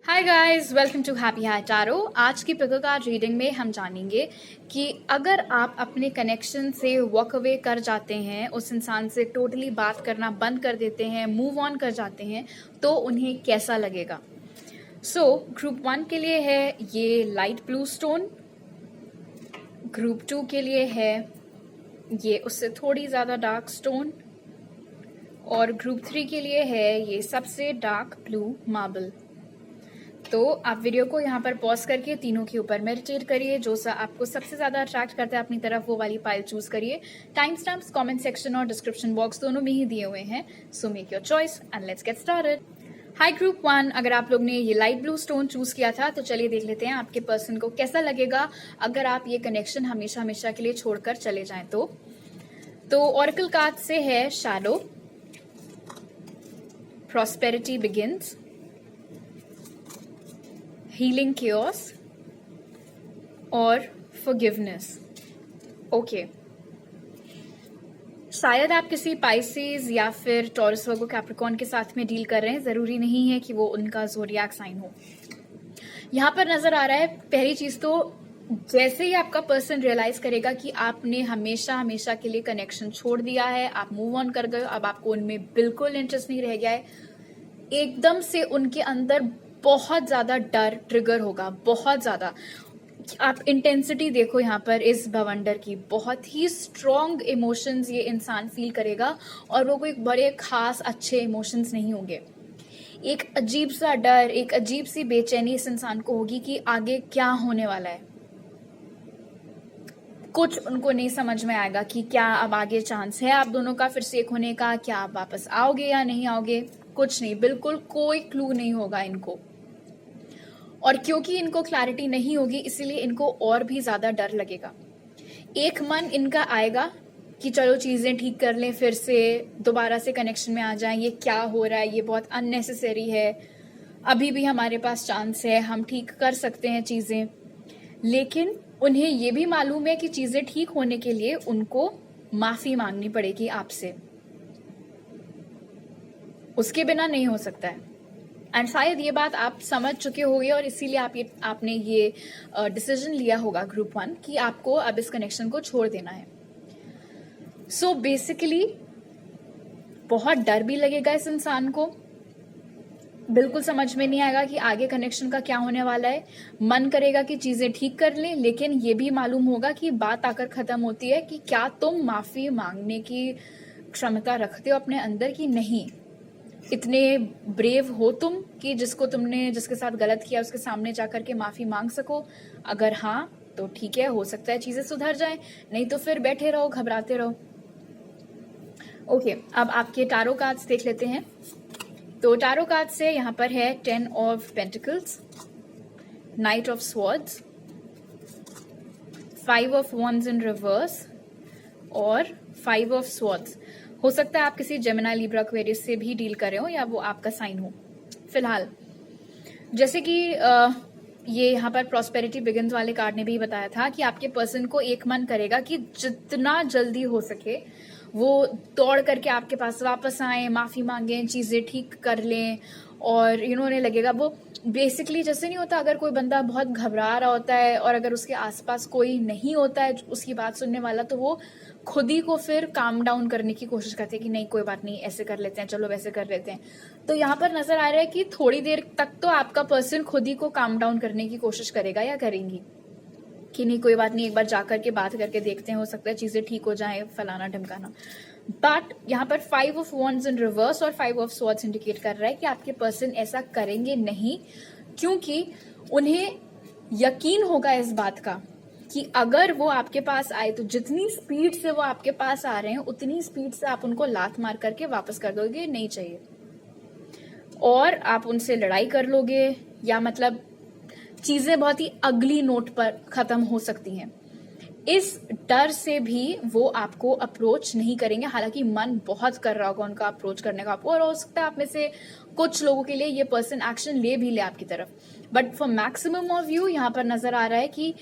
Hi guys, welcome to happy high tarot. आज की pico card reading में हम जानेंगे कि अगर आप अपने कनेक्शन से वॉक अवे कर जाते हैं, उस इंसान से टोटली बात करना बंद कर देते हैं, मूव ऑन कर जाते हैं, तो उन्हें कैसा लगेगा। ग्रुप 1 के लिए है ये लाइट ब्लू स्टोन, ग्रुप 2 के लिए है ये उससे थोड़ी ज़्यादा डार्क स्टोन, और ग्रुप 3 के लिए है ये सबसे डार्क ब्लू मार्बल। तो आप वीडियो को यहाँ पर पॉज करके तीनों के ऊपर मेडिटेट करिए। जो सा आपको सबसे ज्यादा अट्रैक्ट करता है अपनी तरफ, वो वाली पाइल चूज करिए। टाइम स्टैम्प्स कमेंट सेक्शन और डिस्क्रिप्शन बॉक्स दोनों में ही दिए हुए हैं। So make your choice and let's get started. Hi group 1, अगर आप लोग ने ये लाइट ब्लू स्टोन चूज किया था तो चलिए देख लेते हैं आपके पर्सन को कैसा लगेगा अगर आप ये कनेक्शन हमेशा हमेशा के लिए छोड़कर चले जाएं तो ऑरेकल कार्ड से है shadow, prosperity begins, healing chaos और फॉरगिवनेस। ओके, शायद आप किसी पाइसेस या फिर टॉरस वर्गो कैप्रिकॉर्न के साथ में डील कर रहे हैं। जरूरी नहीं है कि वो उनका ज़ोडिएक साइन हो। यहाँ पर नजर आ रहा है, पहली चीज तो जैसे ही आपका पर्सन रियलाइज करेगा कि आपने हमेशा हमेशा के लिए कनेक्शन छोड़ दिया है, आप मूव ऑन कर गए, अब आपको उनमें बिल्कुल इंटरेस्ट नहीं रह गया है, एकदम से उनके अंदर बहुत ज्यादा डर ट्रिगर होगा, बहुत ज्यादा। आप इंटेंसिटी देखो यहाँ पर इस भवंडर की, बहुत ही स्ट्रॉन्ग इमोशंस ये इंसान फील करेगा, और वो कोई बड़े खास अच्छे इमोशंस नहीं होंगे। एक अजीब सा डर, एक अजीब सी बेचैनी इस इंसान को होगी कि आगे क्या होने वाला है। कुछ उनको नहीं समझ में आएगा कि क्या अब आगे चांस है आप दोनों का फिर से एक होने का, क्या आप वापस आओगे या नहीं आओगे, कुछ नहीं, बिल्कुल कोई क्लू नहीं होगा इनको। और क्योंकि इनको क्लैरिटी नहीं होगी, इसीलिए इनको और भी ज्यादा डर लगेगा। एक मन इनका आएगा कि चलो चीजें ठीक कर लें, फिर से दोबारा से कनेक्शन में आ जाएं, ये क्या हो रहा है, ये बहुत अननेसेसरी है, अभी भी हमारे पास चांस है, हम ठीक कर सकते हैं चीजें। लेकिन उन्हें ये भी मालूम है कि चीजें ठीक होने के लिए उनको माफी मांगनी पड़ेगी आपसे, उसके बिना नहीं हो सकता है। एंड शायद ये बात आप समझ चुके होंगे और इसीलिए आपने ये डिसीजन लिया होगा ग्रुप 1 कि आपको अब इस कनेक्शन को छोड़ देना है। सो बेसिकली बहुत डर भी लगेगा इस इंसान को, बिल्कुल समझ में नहीं आएगा कि आगे कनेक्शन का क्या होने वाला है। मन करेगा कि चीजें ठीक कर लें, लेकिन ये भी मालूम होगा कि बात आकर खत्म होती है कि क्या तुम माफी मांगने की क्षमता रखते हो अपने अंदर कि नहीं। इतने ब्रेव हो तुम कि जिसके साथ गलत किया उसके सामने जाकर के माफी मांग सको। अगर हाँ तो ठीक है, हो सकता है चीजें सुधर जाएं, नहीं तो फिर बैठे रहो, घबराते रहो। ओके, अब आपके टारो कार्ड्स देख लेते हैं। तो टारो कार्ड से यहाँ पर है 10 of pentacles, night of swords, 5 of wands in reverse और 5 ऑफ स्वॉर्ड्स। हो सकता है आप किसी जेमिनी, लिब्रा, एक्वेरियस से भी डील कर रहे हो या वो आपका साइन हो। फिलहाल जैसे कि ये यहाँ पर प्रॉस्पेरिटी बिगिंस वाले कार्ड ने भी बताया था कि आपके पर्सन को एक मन करेगा कि जितना जल्दी हो सके वो दौड़ करके आपके पास वापस आए, माफी मांगे, चीजें ठीक कर लें। और उन्हें लगेगा, वो बेसिकली जैसे नहीं होता, अगर कोई बंदा बहुत घबरा रहा होता है और अगर उसके आसपास कोई नहीं होता है उसकी बात सुनने वाला, तो वो खुद ही को फिर काम डाउन करने की कोशिश करते हैं कि नहीं कोई बात नहीं, ऐसे कर लेते हैं, चलो वैसे कर लेते हैं। तो यहाँ पर नजर आ रहा है कि थोड़ी देर तक तो आपका पर्सन खुद ही को काम डाउन करने की कोशिश करेगा या करेंगी कि नहीं कोई बात नहीं, एक बार जाकर के बात करके देखते हैं, हो सकता है चीजें ठीक हो जाए, फलाना ढमकाना। बट यहाँ पर 5 ऑफ वॉन्ड्स इन रिवर्स और 5 ऑफ स्वॉर्ड्स इंडिकेट कर रहा है कि आपके पर्सन ऐसा करेंगे नहीं, क्योंकि उन्हें यकीन होगा इस बात का कि अगर वो आपके पास आए तो जितनी स्पीड से वो आपके पास आ रहे हैं उतनी स्पीड से आप उनको लात मार करके वापस कर दोगे, नहीं चाहिए, और आप उनसे लड़ाई कर लोगे, या मतलब चीजें बहुत ही अगली नोट पर खत्म हो सकती हैं। इस डर से भी वो आपको अप्रोच नहीं करेंगे, हालांकि मन बहुत कर रहा होगा उनका अप्रोच करने का आपको, और हो सकता है आप में से कुछ लोगों के लिए ये पर्सन एक्शन ले भी ले आपकी तरफ। But for maximum of you यहाँ पर नजर आ रहा है कि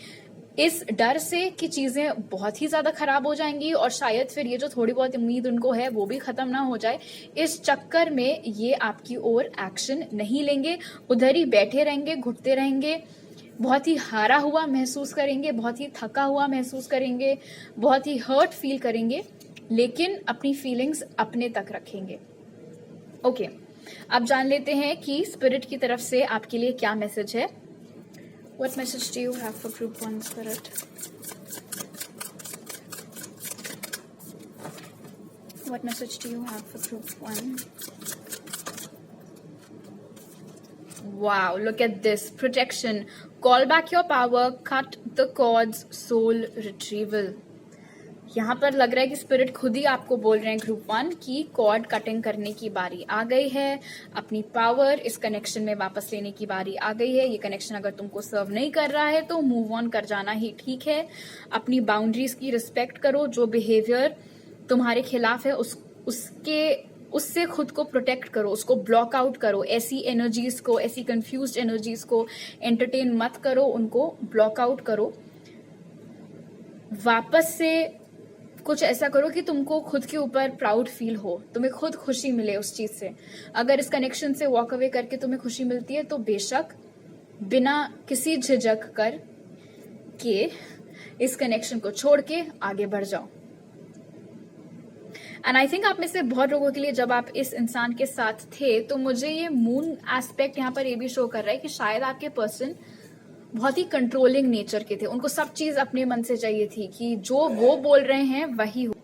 इस डर से कि चीजें बहुत ही ज्यादा खराब हो जाएंगी और शायद फिर ये जो थोड़ी बहुत उम्मीद उनको है वो भी खत्म ना हो जाए, इस चक्कर में ये आपकी ओर एक्शन नहीं लेंगे, उधर ही बैठे रहेंगे, घुटते रहेंगे, बहुत ही हारा हुआ महसूस करेंगे, बहुत ही थका हुआ महसूस करेंगे, बहुत ही हर्ट फील करेंगे, लेकिन अपनी फीलिंग्स अपने तक रखेंगे। ओके, अब जान लेते हैं कि स्पिरिट की तरफ से आपके लिए क्या मैसेज है। What message do you have for group 1, Spirit? What message do you have for group 1? Wow, look at this. Protection. Call back your power. Cut the cords. Soul retrieval. यहाँ पर लग रहा है कि स्पिरिट खुद ही आपको बोल रहे हैं ग्रुप 1 की कॉर्ड कटिंग करने की बारी आ गई है, अपनी पावर इस कनेक्शन में वापस लेने की बारी आ गई है। ये कनेक्शन अगर तुमको सर्व नहीं कर रहा है तो मूव ऑन कर जाना ही ठीक है। अपनी बाउंड्रीज की रिस्पेक्ट करो, जो बिहेवियर तुम्हारे खिलाफ है उससे खुद को प्रोटेक्ट करो, उसको ब्लॉक आउट करो। ऐसी एनर्जीज को, ऐसी कंफ्यूज्ड एनर्जीज को एंटरटेन मत करो, उनको ब्लॉक आउट करो। वापस से कुछ ऐसा करो कि तुमको खुद के ऊपर प्राउड फील हो, तुम्हें खुद खुशी मिले उस चीज से। अगर इस कनेक्शन से वॉक अवे करके तुम्हें खुशी मिलती है तो बेशक बिना किसी झिझक कर के इस कनेक्शन को छोड़ के आगे बढ़ जाओ। एंड आई थिंक आप में से बहुत लोगों के लिए जब आप इस इंसान के साथ थे तो मुझे ये मून एस्पेक्ट यहाँ पर ये भी शो कर रहा है कि शायद आपके पर्सन बहुत ही कंट्रोलिंग नेचर के थे, उनको सब चीज अपने मन से चाहिए थी कि जो वो बोल रहे हैं वही हो।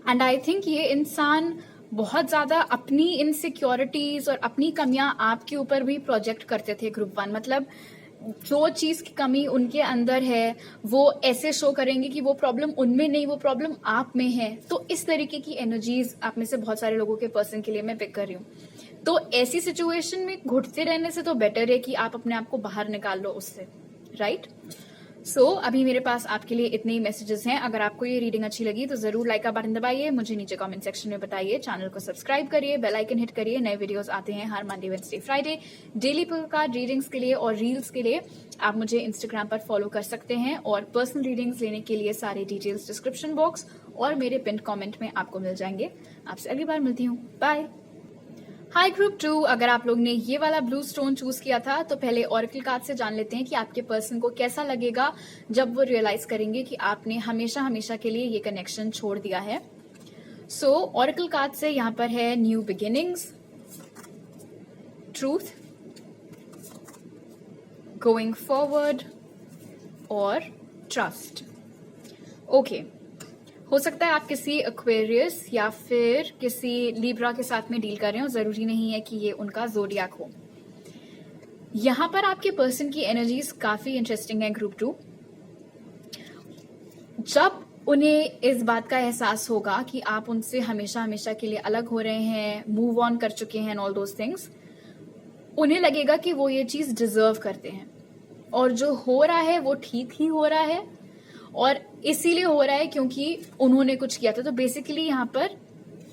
एंड आई थिंक ये इंसान बहुत ज्यादा अपनी इनसिक्योरिटीज और अपनी कमियां आपके ऊपर भी प्रोजेक्ट करते थे ग्रुप 1। मतलब जो चीज की कमी उनके अंदर है वो ऐसे शो करेंगे कि वो प्रॉब्लम उनमें नहीं, वो प्रॉब्लम आप में है। तो इस तरीके की एनर्जीज आप में से बहुत सारे लोगों के पर्सन के लिए मैं पिक कर रही हूँ। तो ऐसी सिचुएशन में घुटते रहने से तो बेटर है कि आप अपने आप को बाहर निकाल लो उससे, राइट? सो अभी मेरे पास आपके लिए इतने ही मैसेजेस हैं। अगर आपको ये रीडिंग अच्छी लगी तो जरूर लाइक का बटन दबाइए, मुझे नीचे कमेंट सेक्शन में बताइए, चैनल को सब्सक्राइब करिए, बेल आइकन हिट करिए। नए वीडियोस आते हैं हर Monday, Wednesday, Friday. Daily card readings के लिए और रील्स के लिए आप मुझे इंस्टाग्राम पर फॉलो कर सकते हैं और पर्सनल रीडिंग्स लेने के लिए सारे डिटेल्स डिस्क्रिप्शन बॉक्स और मेरे पिन कमेंट में आपको मिल जाएंगे। आपसे अगली बार मिलती हूँ, बाय। हाय ग्रुप 2, अगर आप लोग ने ये वाला ब्लू स्टोन चूज किया था तो पहले ऑरेकल कार्ड से जान लेते हैं कि आपके पर्सन को कैसा लगेगा जब वो रियलाइज करेंगे कि आपने हमेशा हमेशा के लिए ये कनेक्शन छोड़ दिया है। सो ऑरेकल कार्ड से यहाँ पर है new beginnings, truth, going forward और ट्रस्ट। ओके, हो सकता है आप किसी एक्वेरियस या फिर किसी लिब्रा के साथ में डील कर रहे हो, जरूरी नहीं है कि ये उनका ज़ोडिएक हो। यहां पर आपके पर्सन की एनर्जीज काफी इंटरेस्टिंग है ग्रुप 2। जब उन्हें इस बात का एहसास होगा कि आप उनसे हमेशा हमेशा के लिए अलग हो रहे हैं, मूव ऑन कर चुके हैं, ऑल दोज थिंग्स, उन्हें लगेगा कि वो ये चीज डिजर्व करते हैं और जो हो रहा है वो ठीक ही हो रहा है और इसीलिए हो रहा है क्योंकि उन्होंने कुछ किया था। तो बेसिकली यहाँ पर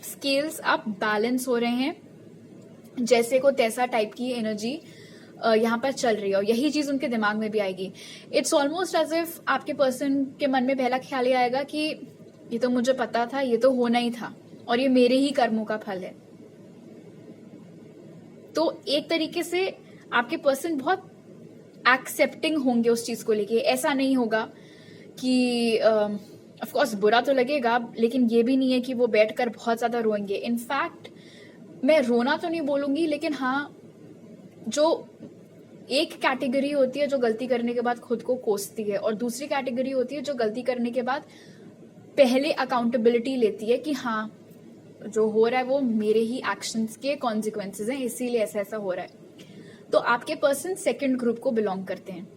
स्केल्स अब बैलेंस हो रहे हैं, जैसे को तैसा टाइप की एनर्जी यहाँ पर चल रही है और यही चीज उनके दिमाग में भी आएगी। इट्स ऑलमोस्ट एज इफ आपके पर्सन के मन में पहला ख्याल ये आएगा कि ये तो मुझे पता था, ये तो होना ही था और ये मेरे ही कर्मों का फल है। तो एक तरीके से आपके पर्सन बहुत एक्सेप्टिंग होंगे उस चीज को लेके। ऐसा नहीं होगा कि ऑफ कोर्स बुरा तो लगेगा, लेकिन ये भी नहीं है कि वो बैठकर बहुत ज्यादा रोएंगे। इनफैक्ट मैं रोना तो नहीं बोलूंगी, लेकिन हाँ, जो एक कैटेगरी होती है जो गलती करने के बाद खुद को कोसती है और दूसरी कैटेगरी होती है जो गलती करने के बाद पहले अकाउंटेबिलिटी लेती है कि हाँ, जो हो रहा है वो मेरे ही एक्शंस के कॉन्सिक्वेंसेज हैं, इसीलिए ऐसा ऐसा हो रहा है। तो आपके पर्सन सेकंड ग्रुप को बिलोंग करते हैं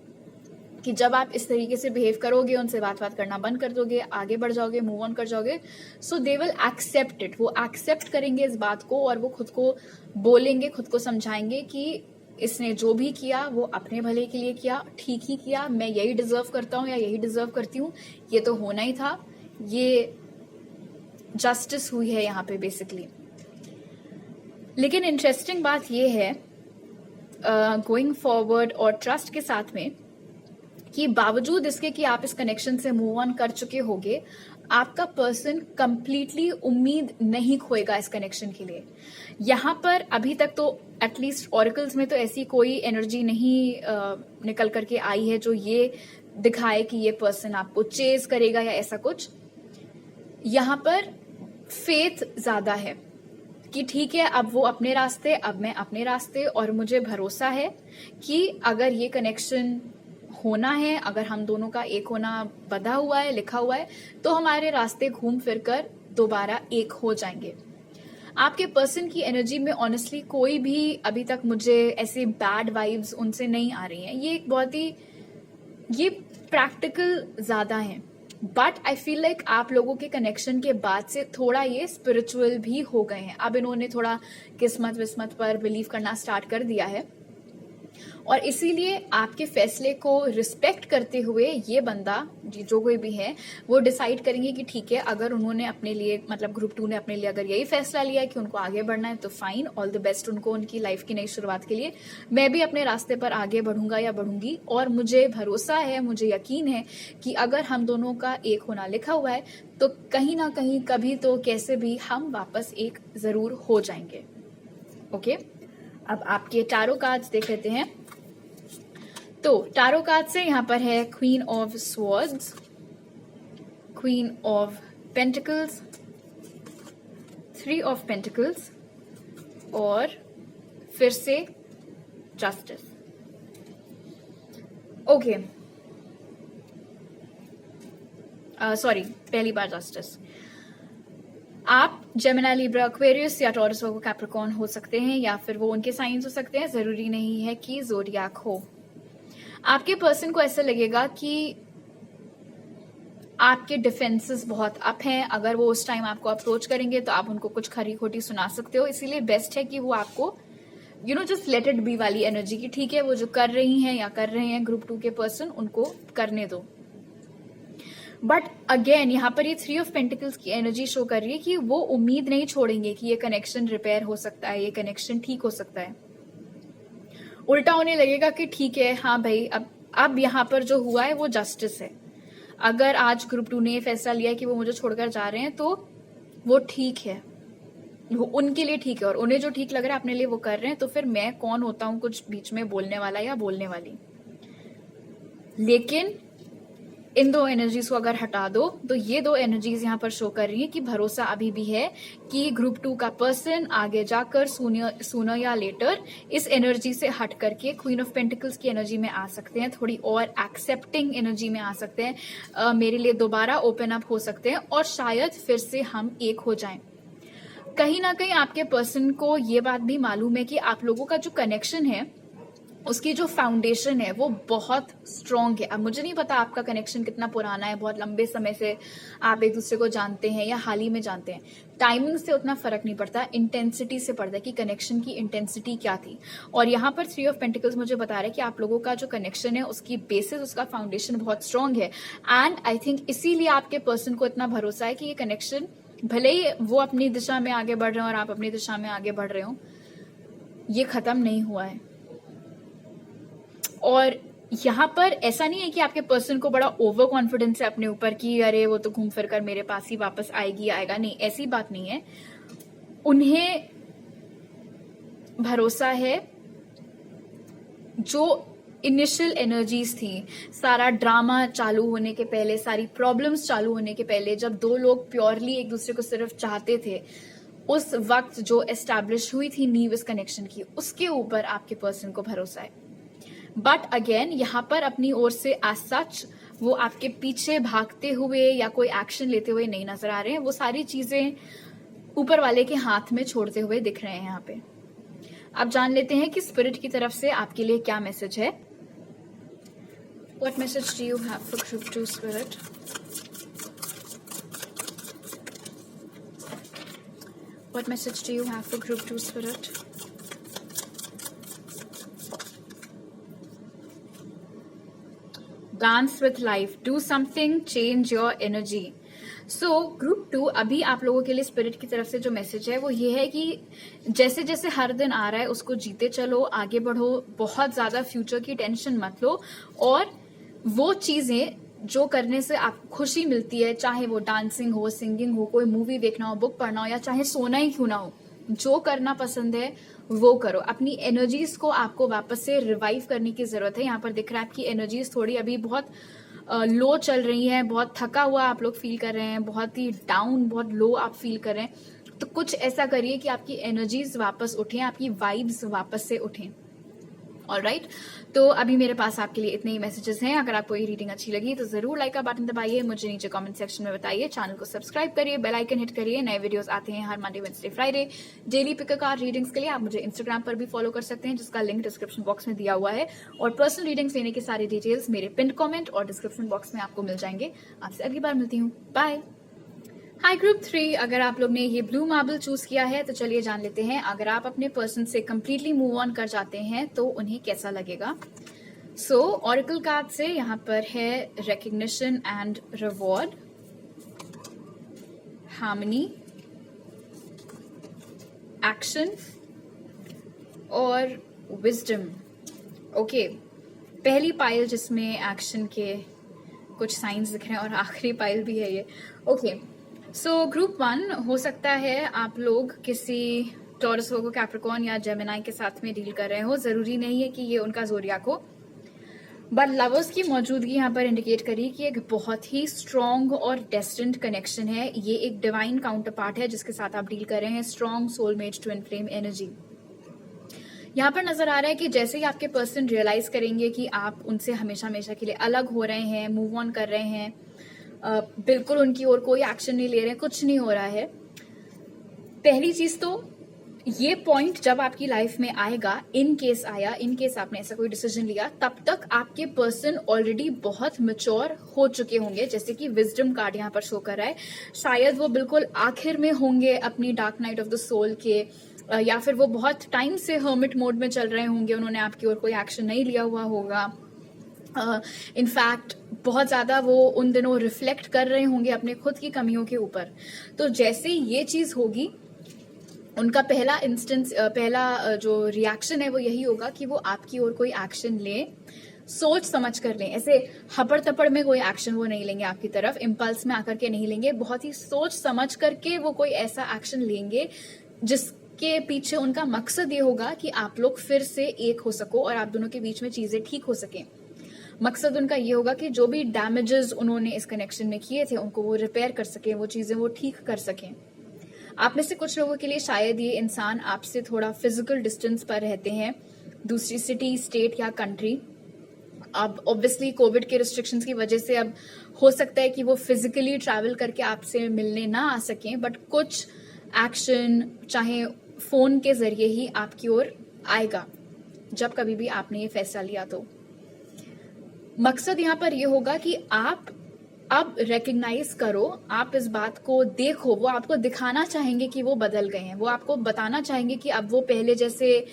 कि जब आप इस तरीके से बिहेव करोगे, उनसे बात करना बंद कर दोगे, आगे बढ़ जाओगे, मूव ऑन कर जाओगे, सो दे विल एक्सेप्ट इट। वो एक्सेप्ट करेंगे इस बात को और वो खुद को बोलेंगे, खुद को समझाएंगे कि इसने जो भी किया वो अपने भले के लिए किया, ठीक ही किया, मैं यही डिजर्व करता हूँ या यही डिजर्व करती हूँ, ये तो होना ही था, ये जस्टिस हुई है यहाँ पे बेसिकली। लेकिन इंटरेस्टिंग बात ये है गोइंग फॉरवर्ड और ट्रस्ट के साथ में कि बावजूद इसके कि आप इस कनेक्शन से मूव ऑन कर चुके होगे, आपका पर्सन कंप्लीटली उम्मीद नहीं खोएगा इस कनेक्शन के लिए। यहाँ पर अभी तक तो एटलीस्ट ऑरिकल्स में तो ऐसी कोई एनर्जी नहीं निकल करके आई है जो ये दिखाए कि ये पर्सन आपको चेज करेगा या ऐसा कुछ। यहाँ पर फेथ ज्यादा है कि ठीक है, अब वो अपने रास्ते, अब मैं अपने रास्ते, और मुझे भरोसा है कि अगर ये कनेक्शन होना है, अगर हम दोनों का एक होना बधा हुआ है, लिखा हुआ है, तो हमारे रास्ते घूम फिर कर दोबारा एक हो जाएंगे। आपके पर्सन की एनर्जी में ऑनेस्टली कोई भी अभी तक मुझे ऐसे बैड वाइब्स उनसे नहीं आ रही हैं। ये एक बहुत ही ये प्रैक्टिकल ज्यादा है, बट आई फील लाइक आप लोगों के कनेक्शन के बाद से थोड़ा ये स्पिरिचुअल भी हो गए हैं। अब इन्होंने थोड़ा किस्मत विस्मत पर बिलीव करना स्टार्ट कर दिया है, और इसीलिए आपके फैसले को रिस्पेक्ट करते हुए ये बंदा जो कोई भी है वो डिसाइड करेंगे कि ठीक है, अगर उन्होंने अपने लिए मतलब ग्रुप 2 ने अपने लिए अगर यही फैसला लिया है कि उनको आगे बढ़ना है तो फाइन, ऑल द बेस्ट उनको उनकी लाइफ की नई शुरुआत के लिए। मैं भी अपने रास्ते पर आगे बढ़ूंगा या बढ़ूंगी, और मुझे भरोसा है, मुझे यकीन है कि अगर हम दोनों का एक होना लिखा हुआ है तो कहीं ना कहीं कभी तो कैसे भी हम वापस एक जरूर हो जाएंगे। ओके, अब आपके टारो कार्ड्स देख लेते हैं। तो टारो कार्ड से यहां पर है queen of swords, queen of pentacles, 3 of pentacles, और फिर से जस्टिस। ओके, सॉरी, पहली बार जस्टिस। आप जेमिनी, लिब्रा, एक्वेरियस या टॉरस, वर्गो, कैप्रिकॉर्न हो सकते हैं, या फिर वो उनके साइंस हो सकते हैं, जरूरी नहीं है कि ज़ोडिएक हो। आपके पर्सन को ऐसा लगेगा कि आपके डिफेंसेस बहुत अप हैं। अगर वो उस टाइम आपको अप्रोच करेंगे तो आप उनको कुछ खरी खोटी सुना सकते हो, इसीलिए बेस्ट है कि वो आपको जस्ट लेट इट बी वाली एनर्जी की ठीक है, वो जो कर रही हैं या कर रहे हैं ग्रुप 2 के पर्सन, उनको करने दो। बट अगेन यहाँ पर ये 3 ऑफ पेंटिकल्स की एनर्जी शो कर रही है कि वो उम्मीद नहीं छोड़ेंगे कि ये कनेक्शन रिपेयर हो सकता है, ये कनेक्शन ठीक हो सकता है। उल्टा उन्हें लगेगा कि ठीक है, हाँ भाई, अब यहाँ पर जो हुआ है वो जस्टिस है। अगर आज ग्रुप 2 ने फैसला लिया कि वो मुझे छोड़कर जा रहे हैं तो वो ठीक है, वो उनके लिए ठीक है, और उन्हें जो ठीक लग रहा है अपने लिए वो कर रहे हैं, तो फिर मैं कौन होता हूं कुछ बीच में बोलने वाला या बोलने वाली। लेकिन इन 2 एनर्जीज को अगर हटा दो तो ये 2 एनर्जीज यहाँ पर शो कर रही है कि भरोसा अभी भी है कि ग्रुप 2 का पर्सन आगे जाकर सूनर या लेटर इस एनर्जी से हट करके क्वीन ऑफ पेंटिकल्स की एनर्जी में आ सकते हैं, थोड़ी और एक्सेप्टिंग एनर्जी में आ सकते हैं, मेरे लिए दोबारा ओपन अप हो सकते हैं, और शायद फिर से हम एक हो जाएं। कहीं ना कहीं आपके पर्सन को ये बात भी मालूम है कि आप लोगों का जो कनेक्शन है उसकी जो फाउंडेशन है वो बहुत स्ट्रांग है। अब मुझे नहीं पता आपका कनेक्शन कितना पुराना है, बहुत लंबे समय से आप एक दूसरे को जानते हैं या हाल ही में जानते हैं, टाइमिंग से उतना फर्क नहीं पड़ता, इंटेंसिटी से पड़ता है कि कनेक्शन की इंटेंसिटी क्या थी। और यहाँ पर 3 ऑफ पेंटिकल्स मुझे बता रहा है कि आप लोगों का जो कनेक्शन है उसकी बेसिस, उसका फाउंडेशन बहुत स्ट्रांग है, एंड आई थिंक इसीलिए आपके पर्सन को इतना भरोसा है कि ये कनेक्शन भले ही वो अपनी दिशा में आगे बढ़ रहे हो और आप अपनी दिशा में आगे बढ़ रहे हो, ये खत्म नहीं हुआ है। और यहाँ पर ऐसा नहीं है कि आपके पर्सन को बड़ा ओवर कॉन्फिडेंस है अपने ऊपर कि अरे वो तो घूम फिर कर मेरे पास ही वापस आएगी आएगा, नहीं, ऐसी बात नहीं है। उन्हें भरोसा है जो इनिशियल एनर्जीज थी, सारा ड्रामा चालू होने के पहले, सारी प्रॉब्लम्स चालू होने के पहले, जब 2 लोग प्योरली एक दूसरे को सिर्फ चाहते थे, उस वक्त जो एस्टैब्लिश हुई थी नींव इस कनेक्शन की, उसके ऊपर आपके पर्सन को भरोसा है। बट अगेन यहाँ पर अपनी ओर से एज सच वो आपके पीछे भागते हुए या कोई एक्शन लेते हुए नहीं नजर आ रहे हैं, वो सारी चीजें ऊपर वाले के हाथ में छोड़ते हुए दिख रहे हैं यहाँ पे। अब जान लेते हैं कि स्पिरिट की तरफ से आपके लिए क्या मैसेज है। What message do you have for group 2 spirit? What message do you have for group 2 spirit? Dance with life. Do something. Change your energy. So group 2 अभी आप लोगों के लिए स्पिरिट की तरफ से जो मैसेज है वो ये है कि जैसे जैसे हर दिन आ रहा है उसको जीते चलो, आगे बढ़ो, बहुत ज्यादा फ्यूचर की टेंशन मत लो, और वो चीजें जो करने से आपको खुशी मिलती है, चाहे वो डांसिंग हो, सिंगिंग हो, कोई मूवी देखना हो, बुक पढ़ना हो, या चाहे सोना ही क्यों ना हो, जो करना पसंद है वो करो। अपनी एनर्जीज को आपको वापस से रिवाइव करने की जरूरत है। यहाँ पर दिख रहा है आपकी एनर्जीज थोड़ी अभी बहुत लो चल रही है, बहुत थका हुआ आप लोग फील कर रहे हैं, बहुत ही डाउन, बहुत लो आप फील कर रहे हैं। तो कुछ ऐसा करिए कि आपकी एनर्जीज वापस उठें, आपकी वाइब्स वापस से उठें। ऑलराइट, तो अभी मेरे पास आपके लिए इतने ही मैसेजेस हैं। अगर आपको ये रीडिंग अच्छी लगी तो जरूर लाइक का बटन दबाइए, मुझे नीचे कमेंट सेक्शन में बताइए, चैनल को सब्सक्राइब करिए, बेल आइकन हिट करिए। नए वीडियोस आते हैं हर Monday, Wednesday, Friday daily pick card readings के लिए। आप मुझे इंस्टाग्राम पर भी फॉलो कर सकते हैं, जिसका लिंक डिस्क्रिप्शन बॉक्स में दिया हुआ है, और पर्सनल रीडिंग्स लेने की सारी डिटेल्स मेरे पिन कॉमेंट और डिस्क्रिप्शन बॉक्स में आपको मिल जाएंगे। आपसे अगली बार मिलती हूँ, बाय। हाई ग्रुप 3, अगर आप लोग ने ये ब्लू मार्बल चूज किया है तो चलिए जान लेते हैं, अगर आप अपने पर्सन से कंप्लीटली मूव ऑन कर जाते हैं तो उन्हें कैसा लगेगा। सो ऑरेकल कार्ड से यहाँ पर है recognition and reward, harmony, action और विजडम। ओके, पहली पाइल जिसमें एक्शन के कुछ साइंस दिख रहे हैं और आखिरी पाइल भी है ये। ओके, सो ग्रुप 1, हो सकता है आप लोग किसी टॉरस, वर्गो, कैप्रिकॉर्न या जेमिनाई के साथ में डील कर रहे हो। जरूरी नहीं है कि ये उनका ज़ोडिएक हो, बट लवर्स की मौजूदगी यहाँ पर इंडिकेट करी कि एक बहुत ही स्ट्रॉन्ग और डेस्टिन्ड कनेक्शन है। ये एक डिवाइन काउंटर पार्ट है जिसके साथ आप डील कर रहे हैं। Strong soulmate twin flame energy यहाँ पर नजर आ रहा है कि जैसे ही आपके पर्सन रियलाइज करेंगे कि आप उनसे हमेशा हमेशा के लिए अलग हो रहे हैं, मूव ऑन कर रहे हैं, बिल्कुल उनकी ओर कोई एक्शन नहीं ले रहे हैं, कुछ नहीं हो रहा है। पहली चीज तो ये पॉइंट जब आपकी लाइफ में आएगा, इन केस आया, इन केस आपने ऐसा कोई डिसीजन लिया, तब तक आपके पर्सन ऑलरेडी बहुत मैच्योर हो चुके होंगे। जैसे कि विजडम कार्ड यहाँ पर शो कर रहा है, शायद वो बिल्कुल आखिर में होंगे अपनी dark night of the soul के, या फिर वो बहुत टाइम से हर्मिट मोड में चल रहे होंगे, उन्होंने आपकी ओर कोई एक्शन नहीं लिया हुआ होगा। इनफैक्ट बहुत ज्यादा वो उन दिनों रिफ्लेक्ट कर रहे होंगे अपने खुद की कमियों के ऊपर। तो जैसे ये चीज होगी, उनका पहला जो रिएक्शन है वो यही होगा कि वो आपकी ओर कोई एक्शन ले, सोच समझ कर लें। ऐसे हपड़ तपड़ में कोई एक्शन वो नहीं लेंगे आपकी तरफ, इम्पल्स में आकर के नहीं लेंगे, बहुत ही सोच समझ करके वो कोई ऐसा एक्शन लेंगे जिसके पीछे उनका मकसद ये होगा कि आप लोग फिर से एक हो सको और आप दोनों के बीच में चीजें ठीक हो सकें। मकसद उनका ये होगा कि जो भी डैमेजेस उन्होंने इस कनेक्शन में किए थे उनको वो रिपेयर कर सकें, वो चीजें वो ठीक कर सकें। आप में से कुछ लोगों के लिए शायद ये इंसान आपसे थोड़ा फिजिकल डिस्टेंस पर रहते हैं, दूसरी सिटी, स्टेट या कंट्री। अब ऑब्वियसली कोविड के रिस्ट्रिक्शंस की वजह से अब हो सकता है कि वो फिजिकली ट्रैवल करके आपसे मिलने ना आ सकें, बट कुछ एक्शन चाहे फोन के जरिए ही आपकी ओर आएगा जब कभी भी आपने ये फैसला लिया। तो मकसद यहाँ पर ये होगा कि आप अब रिकग्नाइज करो, आप इस बात को देखो, वो आपको दिखाना चाहेंगे कि वो बदल गए हैं, वो आपको बताना चाहेंगे कि अब वो पहले जैसे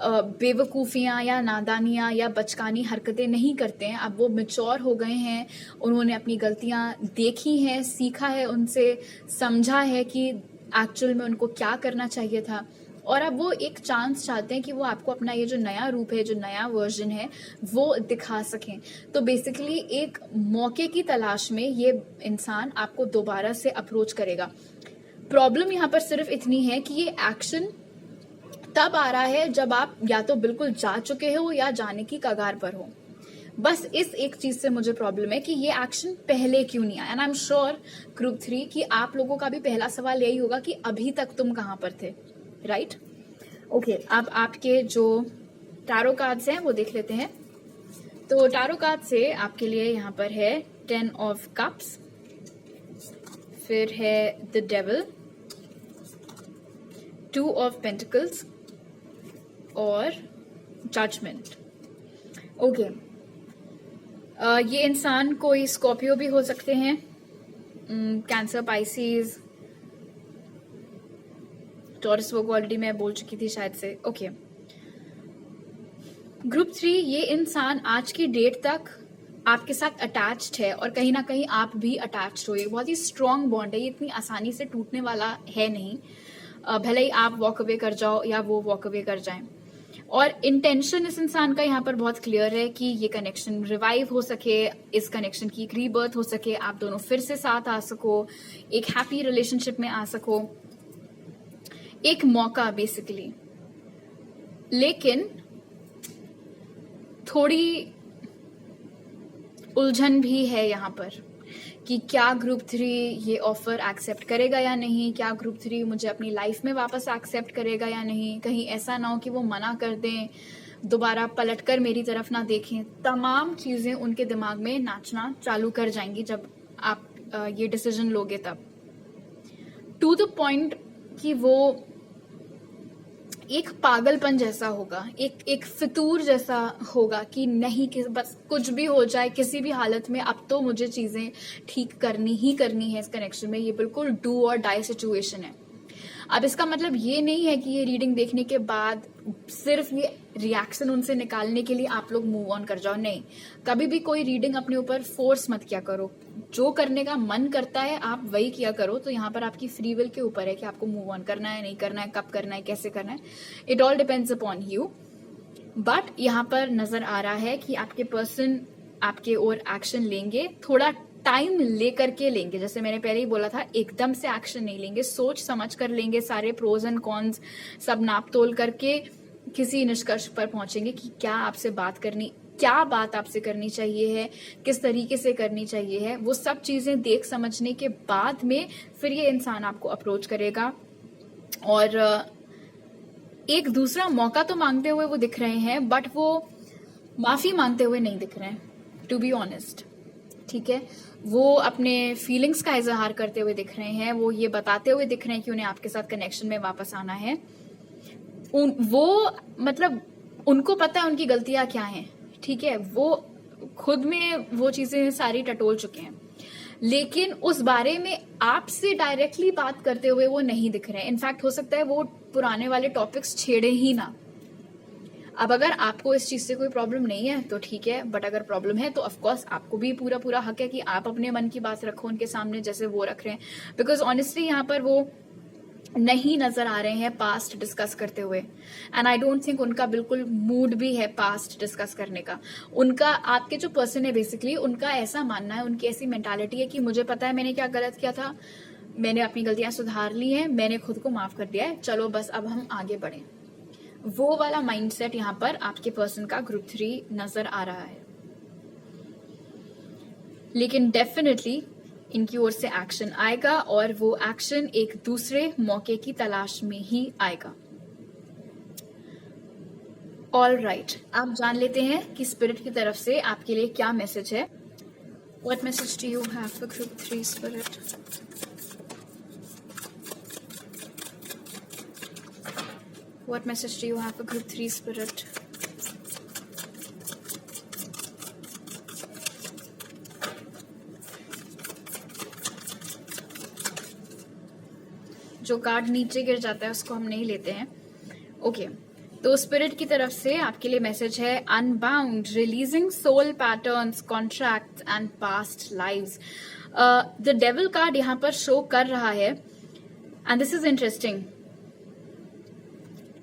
बेवकूफियां या नादानियां या बचकानी हरकतें नहीं करते हैं। अब वो मैच्योर हो गए हैं, उन्होंने अपनी गलतियां देखी हैं, सीखा है उनसे, समझा है कि एक्चुअल में उनको क्या करना चाहिए था, और अब वो एक चांस चाहते हैं कि वो आपको अपना ये जो नया रूप है, जो नया वर्जन है, वो दिखा सकें। तो बेसिकली एक मौके की तलाश में ये इंसान आपको दोबारा से अप्रोच करेगा। प्रॉब्लम यहाँ पर सिर्फ इतनी है कि ये एक्शन तब आ रहा है जब आप या तो बिल्कुल जा चुके हो या जाने की कगार पर हो। बस इस एक चीज से मुझे प्रॉब्लम है कि ये एक्शन पहले क्यों नहीं आया। And I am sure group 3 कि आप लोगों का भी पहला सवाल यही होगा कि अभी तक तुम कहां पर थे, राइट? ओके, अब आपके जो टैरो कार्ड्स हैं वो देख लेते हैं। तो टैरो कार्ड से आपके लिए यहाँ पर है 10 ऑफ कप्स, फिर है द डेविल, 2 ऑफ पेंटिकल्स और जजमेंट। ओके, ये इंसान कोई स्कॉर्पियो भी हो सकते हैं, कैंसर, पाइसिस, टॉरस, वो ऑलरेडी मैं बोल चुकी थी शायद से। ओके, ग्रुप 3, ये इंसान आज की डेट तक आपके साथ अटैच्ड है और कहीं ना कहीं आप भी अटैच्ड हो। ये बहुत ही स्ट्रॉन्ग बॉन्ड है, ये इतनी आसानी से टूटने वाला है नहीं, भले ही आप वॉक अवे कर जाओ या वो वॉक अवे कर जाएं। और इंटेंशन इस इंसान का यहाँ पर बहुत क्लियर है कि ये कनेक्शन रिवाइव हो सके, इस कनेक्शन की एक रीबर्थ हो सके, आप दोनों फिर से साथ आ सको, एक हैप्पी रिलेशनशिप में आ सको, एक मौका बेसिकली। लेकिन थोड़ी उलझन भी है यहाँ पर कि क्या ग्रुप 3 ये ऑफर एक्सेप्ट करेगा या नहीं, क्या ग्रुप 3 मुझे अपनी लाइफ में वापस एक्सेप्ट करेगा या नहीं, कहीं ऐसा ना हो कि वो मना कर दें, दोबारा पलटकर मेरी तरफ ना देखें। तमाम चीजें उनके दिमाग में नाचना चालू कर जाएंगी जब आप ये डिसीजन लोगे तब, टू द पॉइंट कि वो एक पागलपन जैसा होगा, एक फितूर जैसा होगा कि नहीं, कि बस कुछ भी हो जाए किसी भी हालत में, अब तो मुझे चीजें ठीक करनी ही करनी है इस कनेक्शन में। ये बिल्कुल डू और डाई सिचुएशन है। अब इसका मतलब ये नहीं है कि ये रीडिंग देखने के बाद सिर्फ ये रिएक्शन उनसे निकालने के लिए आप लोग मूव ऑन कर जाओ, नहीं। कभी भी कोई रीडिंग अपने ऊपर फोर्स मत किया करो। जो करने का मन करता है आप वही किया करो। तो यहाँ पर आपकी फ्री विल के ऊपर है कि आपको मूव ऑन करना है, नहीं करना है, कब करना है, कैसे करना है। It all depends upon you. But यहाँ पर नजर आ रहा है कि आपके पर्सन आपके ओर एक्शन लेंगे, थोड़ा टाइम लेकर के लेंगे। जैसे मैंने पहले ही बोला था, एकदम से एक्शन नहीं लेंगे, सोच समझ कर लेंगे, सारे प्रोज एंड कॉन्स सब नाप तोल करके किसी निष्कर्ष पर पहुंचेंगे कि क्या आपसे बात करनी, क्या बात आपसे करनी चाहिए है, किस तरीके से करनी चाहिए है। वो सब चीजें देख समझने के बाद में फिर ये इंसान आपको अप्रोच करेगा। और एक दूसरा मौका तो मांगते हुए वो दिख रहे हैं, बट वो माफी मांगते हुए नहीं दिख रहे हैं, टू बी ऑनेस्ट। ठीक है, वो अपने फीलिंग्स का इजहार करते हुए दिख रहे हैं, वो ये बताते हुए दिख रहे हैं कि उन्हें आपके साथ कनेक्शन में वापस आना है। वो मतलब उनको पता है उनकी गलतियां क्या हैं, ठीक है, वो खुद में वो चीजें सारी टटोल चुके हैं, लेकिन उस बारे में आपसे डायरेक्टली बात करते हुए वो नहीं दिख रहे हैं। इनफैक्ट हो सकता है वो पुराने वाले टॉपिक्स छेड़े ही ना। अब अगर आपको इस चीज से कोई प्रॉब्लम नहीं है तो ठीक है, बट अगर प्रॉब्लम है तो ऑफकोर्स आपको भी पूरा पूरा हक है कि आप अपने मन की बात रखो उनके सामने, जैसे वो रख रहे हैं। बिकॉज ऑनेस्टली यहाँ पर वो नहीं नजर आ रहे हैं पास्ट डिस्कस करते हुए, एंड आई डोंट थिंक उनका बिल्कुल मूड भी है पास्ट डिस्कस करने का। उनका, आपके जो पर्सन है बेसिकली, उनका ऐसा मानना है, उनकी ऐसी मेंटालिटी है कि मुझे पता है मैंने क्या गलत किया था, मैंने अपनी गलतियां सुधार ली हैं, मैंने खुद को माफ कर दिया है, चलो बस अब हम आगे बढ़े। वो वाला माइंडसेट यहाँ पर आपके पर्सन का ग्रुप 3 नजर आ रहा है। लेकिन डेफिनेटली इनकी ओर से एक्शन आएगा, और वो एक्शन एक दूसरे मौके की तलाश में ही आएगा। ऑल राइट, आप जान लेते हैं कि स्पिरिट की तरफ से आपके लिए क्या मैसेज है। What message do you have for group 3 spirit? What message do you have for group 3 spirit? जो कार्ड नीचे गिर जाता है उसको हम नहीं लेते हैं। ओके, तो स्पिरिट की तरफ से आपके लिए मैसेज है unbound, releasing soul patterns, contracts and past lives. The devil card यहाँ पर शो कर रहा है, एंड दिस इज इंटरेस्टिंग।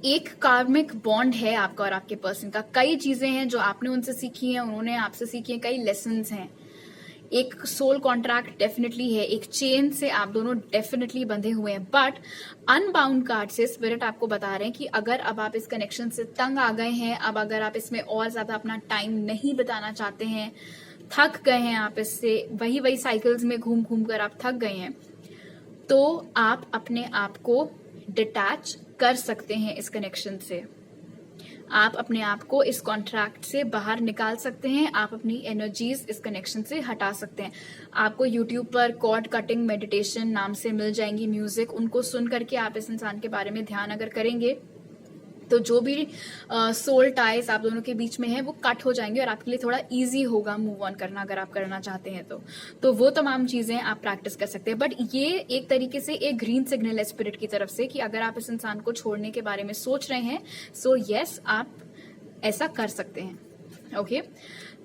एक कार्मिक बॉन्ड है आपका और आपके पर्सन का। कई चीजें हैं जो आपने उनसे सीखी हैं, उन्होंने आपसे सीखी हैं, कई लेसन्स हैं। एक सोल कॉन्ट्रैक्ट डेफिनेटली है, एक चेन से आप दोनों डेफिनेटली बंधे हुए हैं। बट अनबाउंड कार्ड से स्पिरिट आपको बता रहे हैं कि अगर अब आप इस कनेक्शन से तंग आ गए हैं, अब अगर आप इसमें और ज्यादा अपना टाइम नहीं बिताना चाहते हैं, थक गए हैं आप इससे, वही साइकिल्स में घूम घूम कर आप थक गए हैं, तो आप अपने आप को डिटैच कर सकते हैं इस कनेक्शन से। आप अपने आप को इस कॉन्ट्रैक्ट से बाहर निकाल सकते हैं, आप अपनी एनर्जीज इस कनेक्शन से हटा सकते हैं। आपको यूट्यूब पर कॉर्ड कटिंग मेडिटेशन नाम से मिल जाएंगी म्यूजिक, उनको सुन करके आप इस इंसान के बारे में ध्यान अगर करेंगे तो जो भी सोल टाइज आप दोनों के बीच में है वो कट हो जाएंगे, और आपके लिए थोड़ा इजी होगा मूव ऑन करना अगर आप करना चाहते हैं तो वो तमाम चीजें आप प्रैक्टिस कर सकते हैं। बट ये एक तरीके से एक ग्रीन सिग्नल है स्पिरिट की तरफ से कि अगर आप इस इंसान को छोड़ने के बारे में सोच रहे हैं, सो यस, आप ऐसा कर सकते हैं। ओके,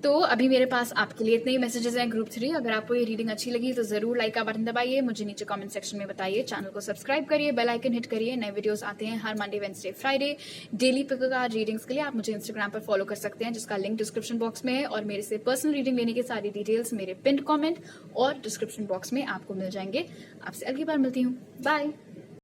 तो अभी मेरे पास आपके लिए इतने ही मैसेजेस हैं ग्रुप 3। अगर आपको ये रीडिंग अच्छी लगी तो जरूर लाइक का बटन दबाइए, मुझे नीचे कमेंट सेक्शन में बताइए, चैनल को सब्सक्राइब करिए, बेल आइकन हिट करिए। नए वीडियोस आते हैं हर Monday, Wednesday, Friday daily pick card readings के लिए। आप मुझे इंस्टाग्राम पर फॉलो कर सकते हैं जिसका लिंक डिस्क्रिप्शन बॉक्स में है, और मेरे से पर्सनल रीडिंग लेने की सारी डिटेल्स मेरे पिन कॉमेंट और डिस्क्रिप्शन बॉक्स में आपको मिल जाएंगे। आपसे अगली बार मिलती हूँ, बाय।